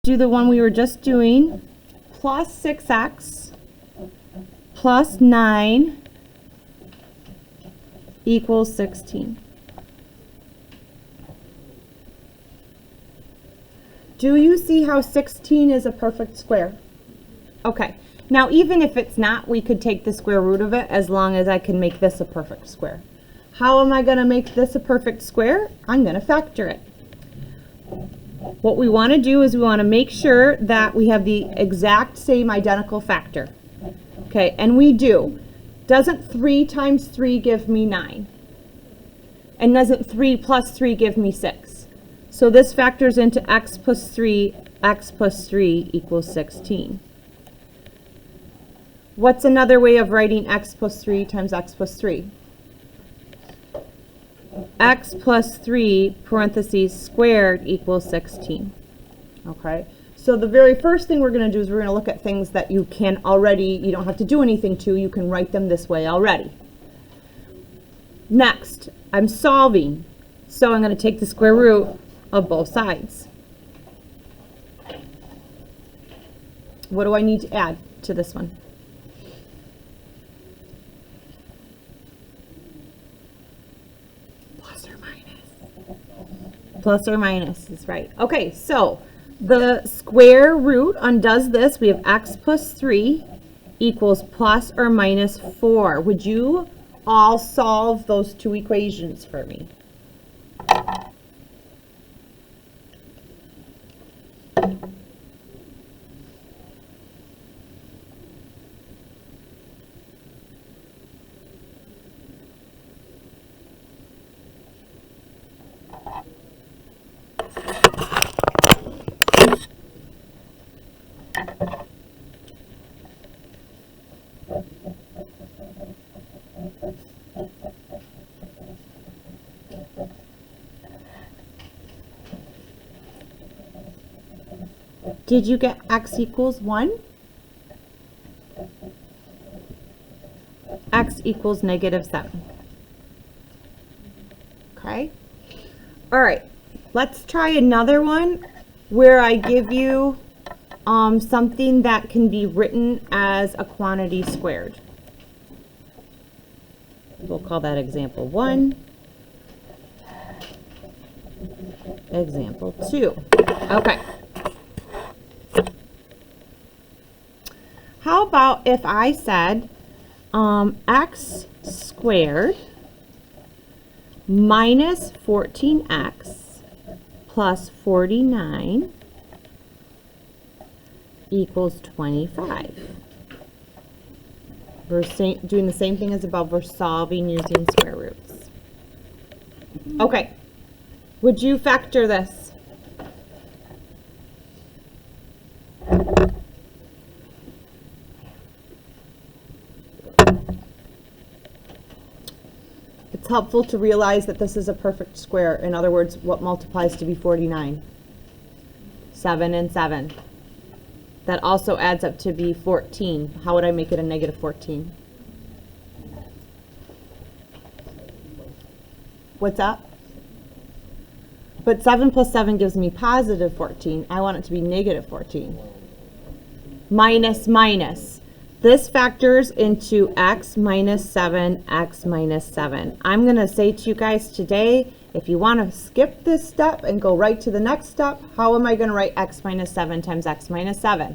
do the one we were just doing, plus 6x plus 9 equals 16. Do you see how 16 is a perfect square? Okay, now even if it's not, we could take the square root of it as long as I can make this a perfect square. How am I going to make this a perfect square? I'm going to factor it. What we want to do is we want to make sure that we have the exact same identical factor. Okay, and we do. Doesn't 3 times 3 give me 9? And doesn't 3 plus 3 give me 6? So this factors into x plus 3 equals 16. What's another way of writing x plus 3 times x plus 3? X plus 3 parentheses squared equals 16. Okay, so the very first thing we're going to do is we're going to look at things that you can already, you don't have to do anything to, you can write them this way already. Next, I'm solving, so I'm going to take the square root of both sides. What do I need to add to this one? Plus or minus is right. Okay, so the square root undoes this. We have x plus 3 equals plus or minus 4. Would you all solve those two equations for me? Did you get x equals 1? X equals negative 7. Okay. All right. Let's try another one where I give you something that can be written as a quantity squared. We'll call that example 1. Example 2. Okay. How about if I said x squared minus 14x plus 49 equals 25. We're doing the same thing as above. We're solving using square roots. Okay. Would you factor this? It's helpful to realize that this is a perfect square. In other words, what multiplies to be 49? 7 and 7. That also adds up to be 14. How would I make it a negative 14? What's that? But 7 plus 7 gives me positive 14. I want it to be negative 14. Minus, minus. This factors into x minus 7, x minus 7. I'm going to say to you guys today, if you want to skip this step and go right to the next step, how am I going to write x minus 7 times x minus 7?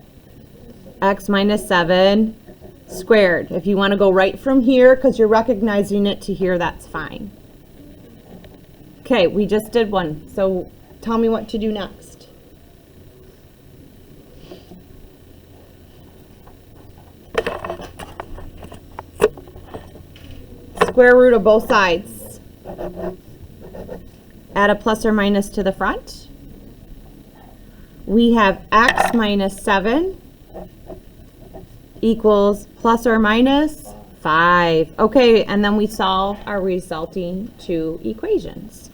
X minus 7 squared. If you want to go right from here, because you're recognizing it to here, that's fine. Okay, we just did one. So tell me what to do next. Square root of both sides. Add a plus or minus to the front. We have x minus 7 equals plus or minus 5. Okay, and then we solve our resulting two equations.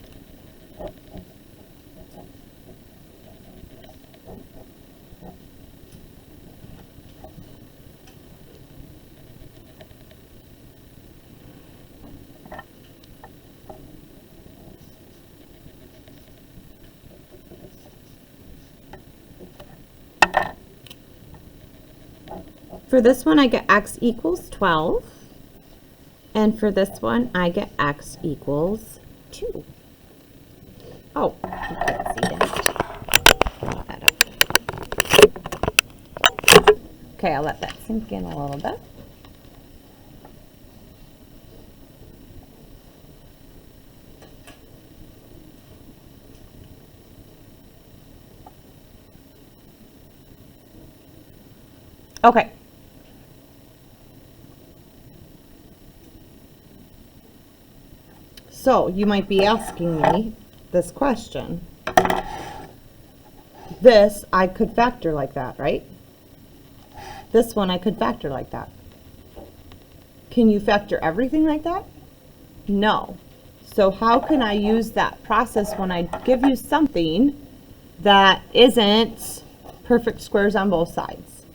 For this one, I get x equals 12. And for this one, I get x equals 2. Oh, you can't see that. Draw that up. Okay, I'll let that sink in a little bit. Okay. So you might be asking me this question. This I could factor like that, right? This one I could factor like that. Can you factor everything like that? No. So how can I use that process when I give you something that isn't perfect squares on both sides?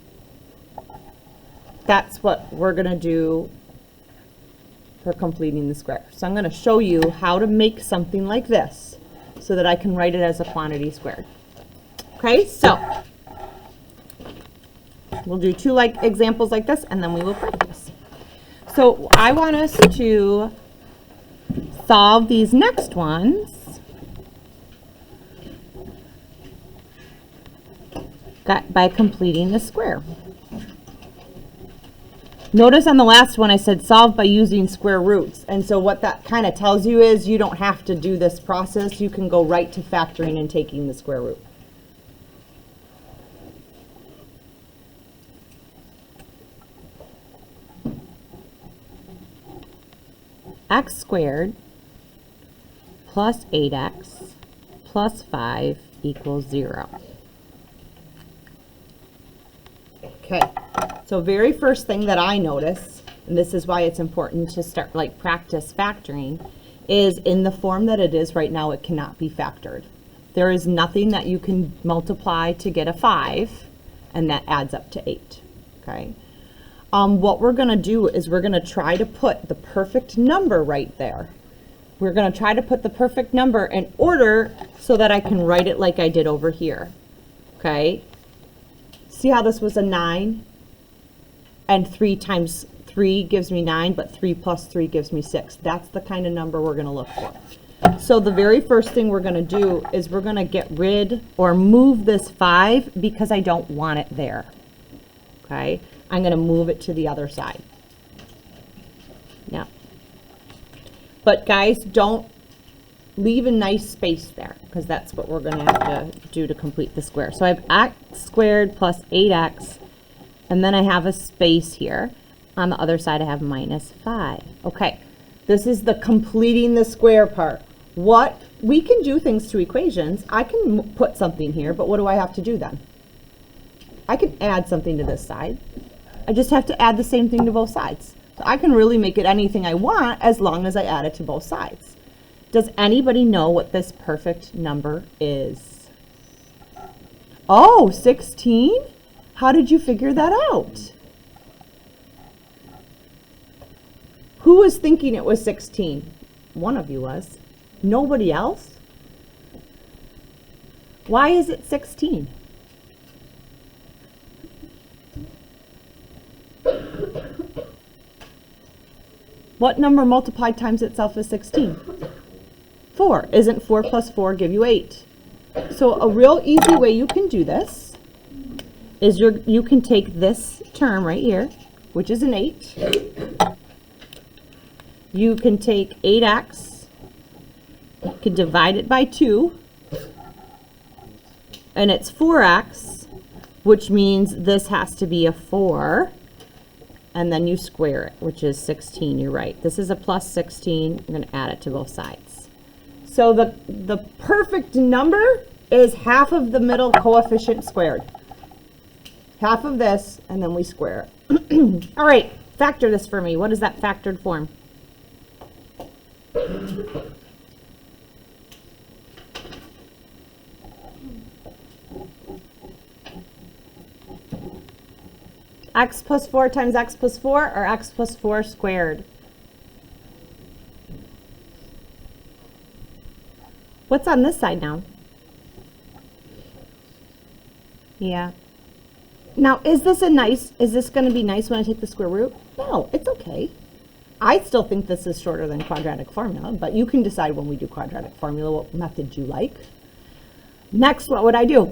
That's what we're going to do for completing the square. So I'm going to show you how to make something like this so that I can write it as a quantity squared. Okay, so we'll do two examples like this and then we will practice. So I want us to solve these next ones by completing the square. Notice on the last one I said solve by using square roots, and so what that kind of tells you is you don't have to do this process. You can go right to factoring and taking the square root. X squared plus 8x plus 5 equals 0. Okay, so very first thing that I notice, and this is why it's important to start practice factoring, is in the form that it is right now, it cannot be factored. There is nothing that you can multiply to get a 5, and that adds up to 8, okay? What we're going to do is we're going to try to put the perfect number right there. We're going to try to put the perfect number in order so that I can write it like I did over here, okay? See how this was a 9? And 3 times 3 gives me 9, but 3 plus 3 gives me 6. That's the kind of number we're going to look for. So the very first thing we're going to do is we're going to get rid or move this 5 because I don't want it there, okay? I'm going to move it to the other side. Yeah. But guys, don't leave a nice space there because that's what we're going to have to do to complete the square. So I have x squared plus 8x, and then I have a space here. On the other side, I have minus 5. Okay, this is the completing the square part. What we can do things to equations. I can put something here, but what do I have to do then? I can add something to this side. I just have to add the same thing to both sides. So I can really make it anything I want as long as I add it to both sides. Does anybody know what this perfect number is? Oh, 16? How did you figure that out? Who was thinking it was 16? One of you was. Nobody else? Why is it 16? What number multiplied times itself is 16? 4. Isn't 4 plus 4 give you 8? So a real easy way you can do this is you can take this term right here, which is an 8. You can take 8x, you can divide it by 2, and it's 4x, which means this has to be a 4. And then you square it, which is 16. You're right. This is a plus 16. You're going to add it to both sides. So the perfect number is half of the middle coefficient squared. Half of this, and then we square it. All right, factor this for me. What is that factored form? X plus 4 times x plus 4 or x plus 4 squared? What's on this side now? Yeah. Now, is this going to be nice when I take the square root? No, it's okay. I still think this is shorter than quadratic formula, but you can decide when we do quadratic formula what method you like. Next, what would I do?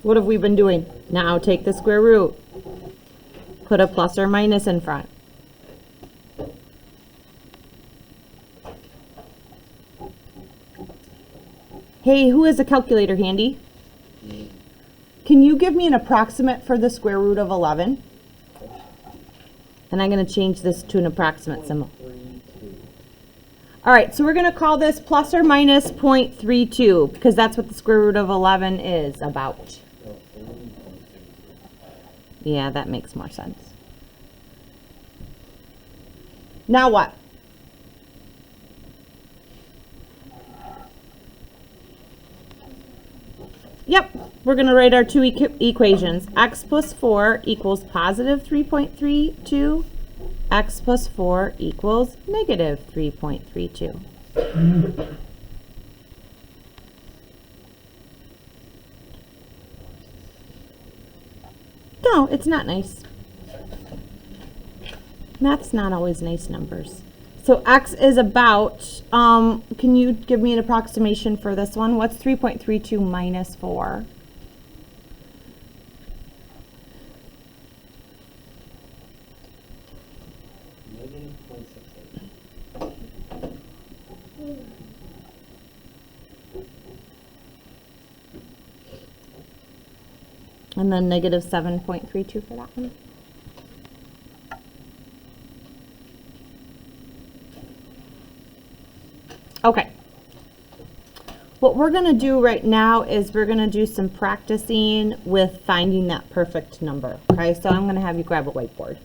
What have we been doing? Now take the square root. Put a plus or minus in front. Hey, who has a calculator handy? Can you give me an approximate for the square root of 11? And I'm going to change this to an approximate symbol. All right, so we're going to call this plus or minus 0.32 because that's what the square root of 11 is about. Yeah, that makes more sense. Now what? Yep, we're going to write our two equations. X plus 4 equals positive 3.32. X plus 4 equals negative 3.32. No, it's not nice. Math's not always nice numbers. So X is about, can you give me an approximation for this one? What's 3.32 minus 4? And then negative 7.32 for that one. Okay. What we're going to do right now is we're going to do some practicing with finding that perfect number. Okay, so I'm going to have you grab a whiteboard.